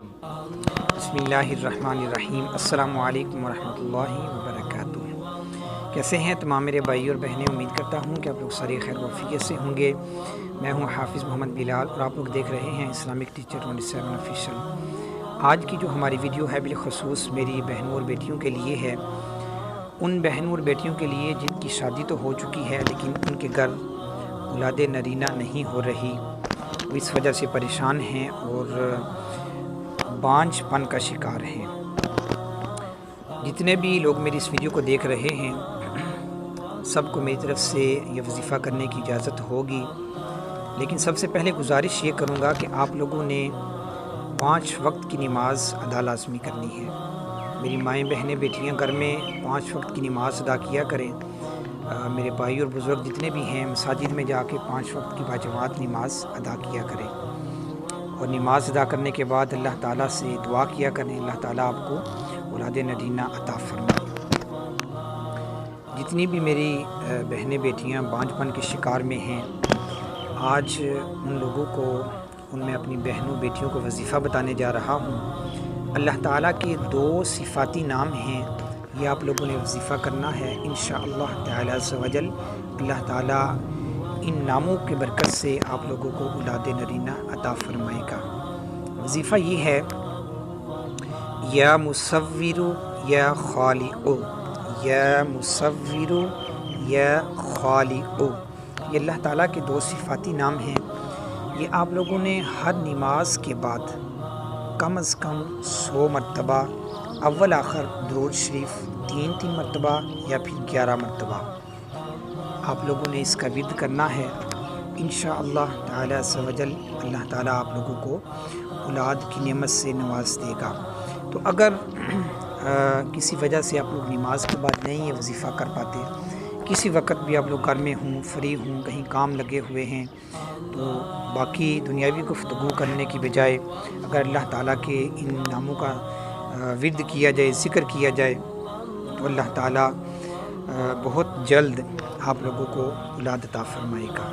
बिस्मिल्लाहिर्रहमानिर्रहीम। अस्सलामु अलैकुम वरहमतुल्लाहि वबरकातुहू। कैसे हैं तमाम मेरे भाई और बहनें? उम्मीद करता हूँ कि आप लोग सारे खैर वफ़ियत से होंगे। मैं हूँ हाफिज़ मोहम्मद बिलाल और आप लोग देख रहे हैं इस्लामिक टीचर 27 ऑफिशियल। आज की जो हमारी वीडियो है बिलखसूस मेरी बहनों और बेटियों के लिए है। उन बहनों और बेटियों के लिए जिनकी शादी तो हो चुकी है लेकिन उनके घर औलाद नरीना नहीं हो रही, वो इस वजह से परेशान हैं और बांझपन का शिकार हैं। जितने भी लोग मेरी इस वीडियो को देख रहे हैं सबको मेरी तरफ से ये वजीफ़ा करने की इजाज़त होगी, लेकिन सबसे पहले गुजारिश ये करूँगा कि आप लोगों ने 5 वक्त की नमाज़ अदा लाज़मी करनी है। मेरी माएँ बहनें बेटियाँ घर में 5 वक्त की नमाज़ अदा किया करें। मेरे भाई और बुज़ुर्ग जितने भी हैं मसाजिद में जाके 5 वक्त की बाजमात नमाज़ अदा किया करें और नमाज़ अदा करने के बाद अल्लाह ताला से दुआ किया करें, अल्लाह ताला आपको औलाद नरीना अता फरमाए। जितनी भी मेरी बहनें बेटियां बांझपन के शिकार में हैं, आज उन लोगों को, उनमें अपनी बहनों बेटियों को वजीफ़ा बताने जा रहा हूँ। अल्लाह ताला के 2 सिफ़ाती नाम हैं, ये आप लोगों ने वजीफ़ा करना है इंशाअल्लाह ताला अज़्ज़वजल। अल्लाह ताला इन नामों के बरकत से आप लोगों को औलाद नरीना अता फरमाएगा। वजीफ़ा ये है, या मुसव्विरु या खालिक़ु, या मुसव्विरु या खालिक़ु। ये अल्लाह ताला के 2 सिफ़ाती नाम हैं। ये आप लोगों ने हर नमाज के बाद कम अज़ कम 100 मरतबा अव्वल आखिर दुरूद शरीफ 3-3 मरतबा या फिर 11 मरतबा आप लोगों ने इसका विर्द करना है इंशाअल्लाह ताला अज़्ज़वजल। अल्लाह ताला आप लोगों को औलाद की नेमत से नवाज देगा। तो अगर किसी वजह से आप लोग नमाज के बाद नहीं ये वजीफ़ा कर पाते, किसी वक्त भी आप लोग घर में हों, फ्री हों, कहीं काम लगे हुए हैं, तो बाकी दुनियावी गुफ्तगू करने की बजाय अगर अल्लाह ताला के इन नामों का विर्द किया जाए, ज़िक्र किया जाए, तो अल्लाह ताला बहुत जल्द आप लोगों को औलाद अता फरमाएगा।